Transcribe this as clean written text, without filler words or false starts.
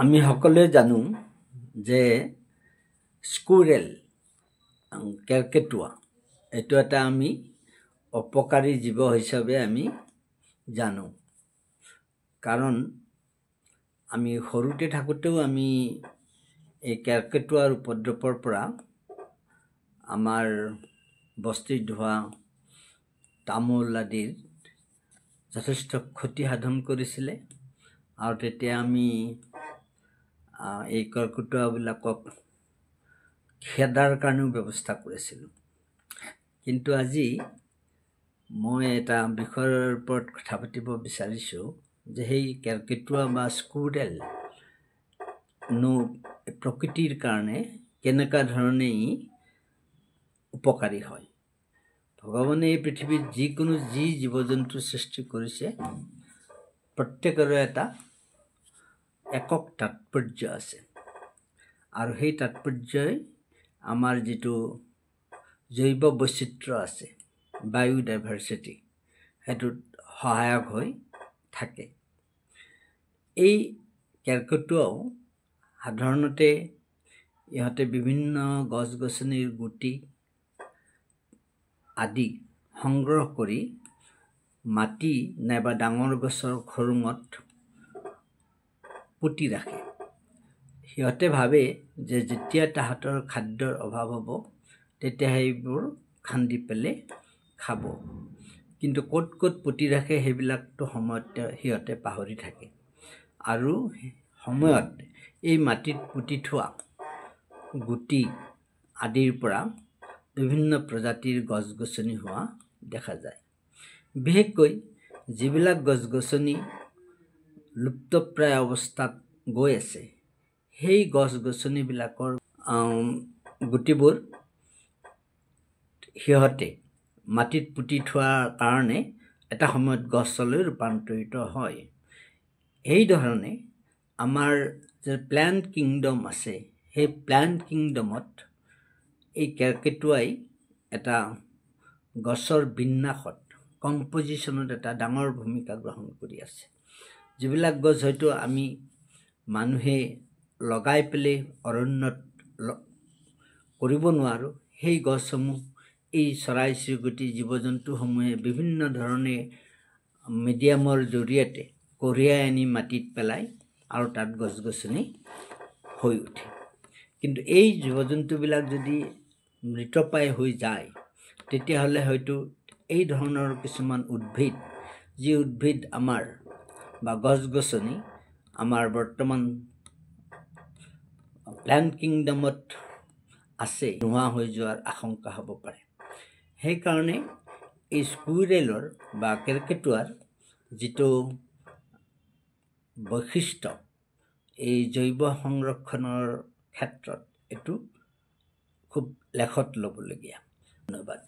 আমি সকলোৱে জানো যে স্কুৰেল কেৰ্কেটুৱা এইটো এটা আমি অপকাৰী জীৱ হিচাপে আমি জানো। কাৰণ আমি সৰুতে থাকোঁতেও আমি এই কেৰ্কেটুৱাৰ উপদ্ৰৱৰ পৰা আমাৰ বস্তিত হোৱা তামোল আদিৰ যথেষ্ট ক্ষতি সাধন কৰিছিলে। আৰু তেতিয়া আমি এই কেৰ্কেটুৱাবিলাকক খেদাৰ কাৰণেও ব্যৱস্থা কৰিছিলোঁ। কিন্তু আজি মই এটা বিষয়ৰ ওপৰত কথা পাতিব বিচাৰিছোঁ যে সেই কেৰ্কেটুৱা বা স্কুৰেল প্ৰকৃতিৰ কাৰণে কেনেকুৱা ধৰণে উপকাৰী হয়। ভগৱানে এই পৃথিৱীত যিকোনো যি জীৱ জন্তুৰ সৃষ্টি কৰিছে প্ৰত্যেকৰে এটা একক তাৎপৰ্য আছে, আৰু সেই তাৎপৰ্যই আমাৰ যিটো জৈৱ বৈচিত্ৰ্য আছে, বায়'ডাইভাৰ্চিটি, সেইটোত সহায়ক হৈ থাকে। এই কেৰ্কেটুৱাও সাধাৰণতে ইহঁতে বিভিন্ন গছ গছনিৰ গুটি আদি সংগ্ৰহ কৰি মাটি নাইবা ডাঙৰ গছৰ খৰুঙত পুতি ৰাখে। সিহঁতে ভাবে যে যেতিয়া তাহাঁতৰ খাদ্যৰ অভাৱ হ'ব তেতিয়া সেইবোৰ খান্দি পেলাই খাব। কিন্তু ক'ত ক'ত পুতি ৰাখে সেইবিলাকতো সময়ত সিহঁতে পাহৰি থাকে, আৰু সময়ত এই মাটিত পুতি থোৱা গুটি আদিৰ পৰা বিভিন্ন প্ৰজাতিৰ গছ গছনি হোৱা দেখা যায়। বিশেষকৈ যিবিলাক গছ গছনি লুপ্তপ্ৰায় অৱস্থাত গৈ আছে, সেই গছ গছনিবিলাকৰ গুটিবোৰ সিহঁতে মাটিত পুতি থোৱাৰ কাৰণে এটা সময়ত গছলৈ ৰূপান্তৰিত হয়। এইধৰণে আমাৰ যে প্লেণ্ট কিংডম আছে, সেই প্লেণ্ট কিংডমত এই কেৰ্কেটুৱাই এটা গছৰ বিন্যাসত, কম্পজিশ্যনত এটা ডাঙৰ ভূমিকা গ্ৰহণ কৰি আছে। যিবিলাক গছ হয়তো আমি মানুহে লগাই পেলাই অৰণ্যত কৰিব নোৱাৰোঁ, সেই গছসমূহ এই চৰাই চিৰিকটি জীৱ জন্তুসমূহে বিভিন্ন ধৰণে মিডিয়ামৰ জৰিয়তে কঢ়িয়াই আনি মাটিত পেলায় আৰু তাত গছ গছনি হৈ উঠে। কিন্তু এই জীৱ জন্তুবিলাক যদি মৃতপ্ৰায় হৈ যায় তেতিয়াহ'লে হয়তো এই ধৰণৰ কিছুমান উদ্ভিদ, যি উদ্ভিদ আমাৰ বা গছ গছনি আমাৰ বৰ্তমান প্লেণ্ট কিংডমত আছে, নোহোৱা হৈ যোৱাৰ আশংকা হ'ব পাৰে। সেইকাৰণে এই স্কুৰেলৰ বা কেৰ্কেটুৱাৰ যিটো বৈশিষ্ট্য, এই জৈৱ সংৰক্ষণৰ ক্ষেত্ৰত এইটো খুব লেখত ল'বলগীয়া। ধন্যবাদ।